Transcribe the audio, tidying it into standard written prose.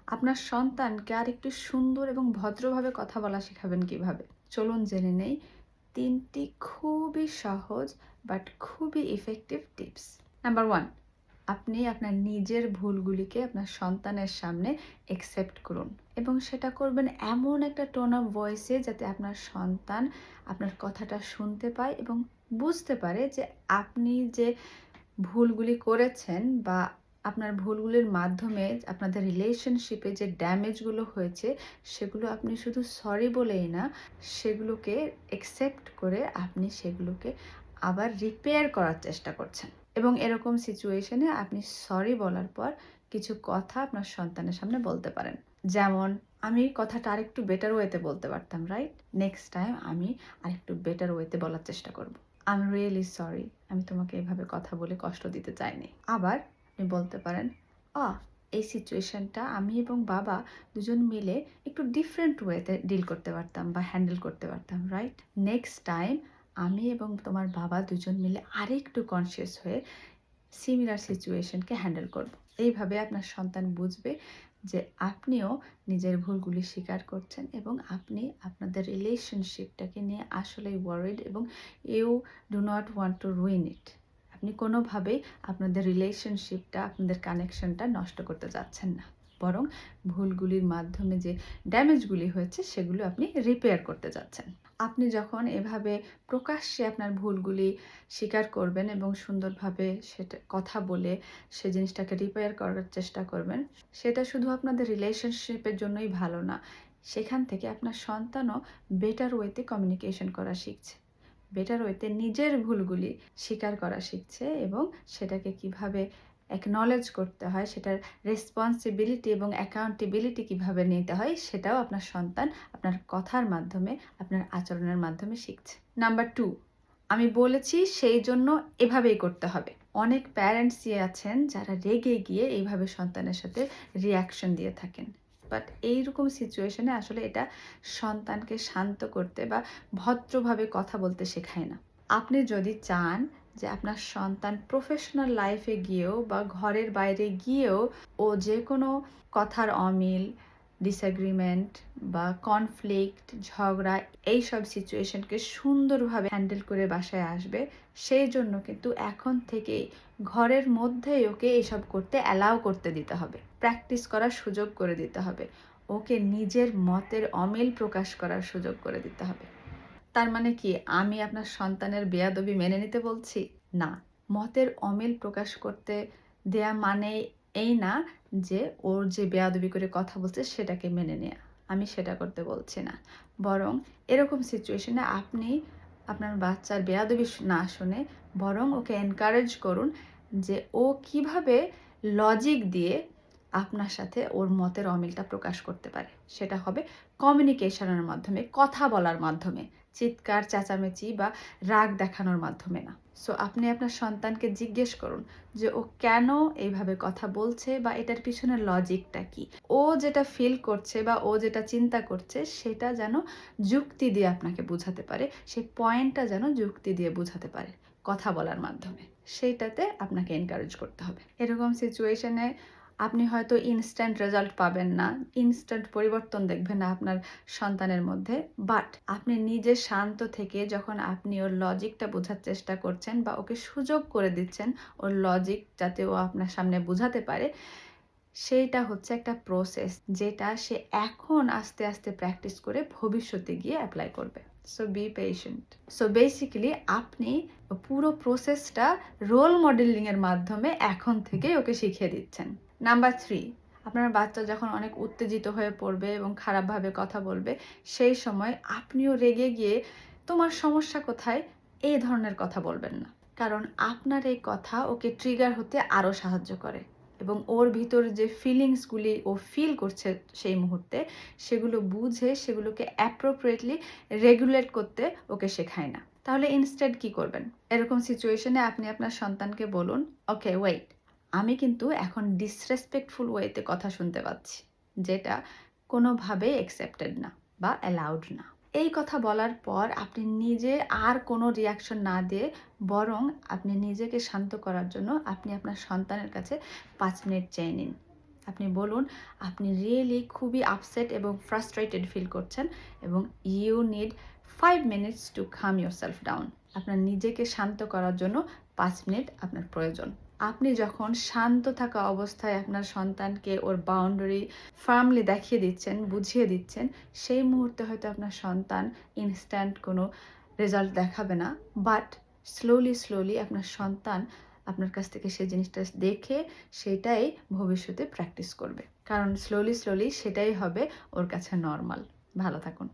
আপনার সন্তানকে আরেকটু সুন্দর এবং ভদ্রভাবে কথা বলা শেখাবেন কিভাবে? চলুন জেনে নেই ৩টি খুবই সহজ বাট খুবই ইফেক্টিভ টিপস। নাম্বার 1, আপনি আপনার নিজের ভুলগুলিকে আপনার সন্তানের সামনে অ্যাকসেপ্ট করুন এবং সেটা করবেন এমন একটা টোন অফ ভয়েসে যাতে আপনার সন্তান আপনার কথাটা শুনতে পায় এবং বুঝতে পারে যে আপনি যে ভুলগুলি করেছেন বা আপনার ভুলগুলির মাধ্যমে আপনাদের রিলেশনশিপে যে ড্যামেজগুলো হয়েছে সেগুলো আপনি শুধু সরি বলেই না, সেগুলোকে অ্যাকসেপ্ট করে আপনি সেগুলোকে আবার রিপেয়ার করার চেষ্টা করছেন। এবং এরকম সিচুয়েশনে আপনি সরি বলার পর কিছু কথা আপনার সন্তানের সামনে বলতে পারেন। যেমন, আমি কথাটা আরেকটু বেটার ওয়েতে বলতে পারতাম, রাইট? নেক্সট টাইম আমি আরেকটু বেটার ওয়েতে বলার চেষ্টা করব। আই এম রিয়েলি সরি, আমি তোমাকে এভাবে কথা বলে কষ্ট দিতে চাইনি। আবার আপনি বলতে পারেন, আ এই সিচুয়েশনটা আমি এবং বাবা দুজন মিলে একটু ডিফারেন্ট ওয়েতে ডিল করতে পারতাম বা হ্যান্ডেল করতে পারতাম, রাইট? নেক্সট টাইম আমি এবং তোমার বাবা দুজন মিলে আরেকটু কনসিয়াস হয়ে সিমিলার সিচুয়েশনকে হ্যান্ডেল করব। এইভাবে আপনার সন্তান বুঝবে যে আপনিও নিজের ভুলগুলি স্বীকার করছেন এবং আপনি আপনাদের রিলেশনশিপটাকে নিয়ে আসলেই ওয়ারিড এবং you do not want to ruin it. আপনি কোনোভাবেই আপনাদের রিলেশনশিপটা, আপনাদের কানেকশনটা নষ্ট করতে যাচ্ছেন না, বরং ভুলগুলির মাধ্যমে যে ড্যামেজগুলি হয়েছে সেগুলো আপনি রিপেয়ার করতে যাচ্ছেন। আপনি যখন এভাবে প্রকাশ্যে আপনার ভুলগুলি স্বীকার করবেন এবং সুন্দরভাবে সেটা কথা বলে সে জিনিসটাকে রিপেয়ার করার চেষ্টা করবেন, সেটা শুধু আপনাদের রিলেশনশিপের জন্যই ভালো না, সেখান থেকে আপনার সন্তানও বেটার ওয়েতে কমিউনিকেশন করা শিখছে, বেটার ওয়েতে নিজের ভুলগুলি স্বীকার করা শিখছে এবং সেটাকে কিভাবে অ্যাকনলেজ করতে হয়, সেটার রেসপন্সিবিলিটি এবং অ্যাকাউন্টেবিলিটি কিভাবে নিতে হয়, সেটাও আপনার সন্তান আপনার কথার মাধ্যমে, আপনার আচরণের মাধ্যমে শিখছে। নাম্বার 2, আমি বলেছি সেই জন্য এভাবেই করতে হবে। অনেক প্যারেন্টসই আছেন যারা রেগে গিয়ে এইভাবে সন্তানের সাথে রিঅ্যাকশন দিয়ে থাকেন। বাট এইরকম সিচুয়েশনে আসলে এটা সন্তানকে শান্ত করতে বা ভদ্রভাবে কথা বলতে শেখায় না। আপনি যদি চান যে আপনার সন্তান প্রফেশনাল লাইফে গিয়েও বা ঘরের বাইরে গিয়েও ও যে কোনো কথার অমিল, ডিসএগ্রিমেন্ট বা কনফ্লিক্ট, ঝগড়া, এইসব সিচুয়েশনকে সুন্দরভাবে হ্যান্ডেল করে বাসায় আসবে, সেই জন্য কিন্তু এখন থেকেই ঘরের মধ্যেই ওকে এসব করতে অ্যালাউ করতে দিতে হবে, প্র্যাকটিস করার সুযোগ করে দিতে হবে, ওকে নিজের মতের অমিল প্রকাশ করার সুযোগ করে দিতে হবে। তার মানে কি আমি আপনার সন্তানের বেয়াদবি মেনে নিতে বলছি? না। মতের অমিল প্রকাশ করতে দেয়া মানে এই না যে ওর যে বেয়াদবি করে কথা বলছে সেটাকে মেনে নেয়া। আমি সেটা করতে বলছি না। বরং এরকম সিচুয়েশনে আপনি আপনার বাচ্চার বেয়াদবি না শুনে বরং ওকে এনকারেজ করুন যে ও কিভাবে লজিক দিয়ে আপনার সাথে ওর মতের অমিলটা প্রকাশ করতে পারে। সেটা হবে কমিউনিকেশনের মাধ্যমে, কথা বলার মাধ্যমে, চিৎকার, চেঁচামেচি বা রাগ দেখানোর মাধ্যমে না। সো আপনি আপনার সন্তানকে জিজ্ঞেস করুন যে ও কেন এইভাবে কথা বলছে বা এটার পিছনে লজিকটা কি। ও যেটা ফিল করছে বা ও যেটা চিন্তা করছে সেটা যেন যুক্তি দিয়ে আপনাকে বোঝাতে পারে, সেই পয়েন্টটা যেন যুক্তি দিয়ে বোঝাতে পারে কথা বলার মাধ্যমে। সেইটাতে আপনাকে এনকারেজ করতে হবে। এরকম সিচুয়েশনে আপনি হয়তো ইনস্ট্যান্ট রেজাল্ট পাবেন না, ইনস্ট্যান্ট পরিবর্তন দেখবেন না আপনার সন্তানের মধ্যে, বাট আপনি নিজে শান্ত থেকে যখন আপনি ওর লজিকটা বোঝার চেষ্টা করছেন বা ওকে সুযোগ করে দিচ্ছেন ওর লজিক যাতে ও আপনার সামনে বোঝাতে পারে, সেইটা হচ্ছে একটা প্রসেস যেটা সে এখন আস্তে আস্তে প্র্যাকটিস করে ভবিষ্যতে গিয়ে অ্যাপ্লাই করবে। So be patient. So basically আপনি পুরো প্রসেসটা রোল মডেলিংয়ের মাধ্যমে এখন থেকে ওকে শিখিয়ে দিচ্ছেন। নাম্বার 3, আপনার বাচ্চা যখন অনেক উত্তেজিত হয়ে পড়বে এবং খারাপভাবে কথা বলবে, সেই সময় আপনিও রেগে গিয়ে তোমার সমস্যা কোথায় এই ধরনের কথা বলবেন না, কারণ আপনার এই কথা ওকে ট্রিগার হতে আরও সাহায্য করে এবং ওর ভিতর যে ফিলিংসগুলি ও ফিল করছে সেই মুহূর্তে সেগুলো বুঝে সেগুলোকে অ্যাপ্রোপ্রিয়েটলি রেগুলেট করতে ওকে শেখায় না। তাহলে ইনস্টেড কি করবেন? এরকম সিচুয়েশনে আপনি আপনার সন্তানকে বলুন, ওকে ওয়েট, আমি কিন্তু এখন ডিসরেসপেক্টফুল ওয়েতে কথা শুনতে পাচ্ছি, যেটা কোনোভাবেই অ্যাকসেপ্টেড না বা অ্যালাউড না। এই কথা বলার পর আপনি নিজে আর কোনো রিয়াকশন না দিয়ে বরং আপনি নিজেকে শান্ত করার জন্য আপনি আপনার সন্তানের কাছে 5 মিনিট চেয়ে নিন আপনি বলুন আপনি রিয়েলি খুবই আপসেট এবং ফ্রাস্ট্রেটেড ফিল করছেন এবং you need 5 minutes to calm yourself down. আপনার নিজেকে শান্ত করার জন্য 5 মিনিট আপনার প্রয়োজন। আপনি যখন শান্ত থাকা অবস্থায় আপনার সন্তানকে ওর বাউন্ডারি ফার্মলি দেখিয়ে দিচ্ছেন, বুঝিয়ে দিচ্ছেন, সেই মুহূর্তে হয়তো আপনার সন্তান ইনস্ট্যান্ট কোনো রেজাল্ট দেখাবে না, বাট স্লোলি আপনার সন্তান আপনার কাছ থেকে সেই জিনিসটা দেখে সেটাই ভবিষ্যতে প্র্যাকটিস করবে, কারণ স্লোলি সেটাই হবে ওর কাছে নর্মাল। ভালো থাকুন।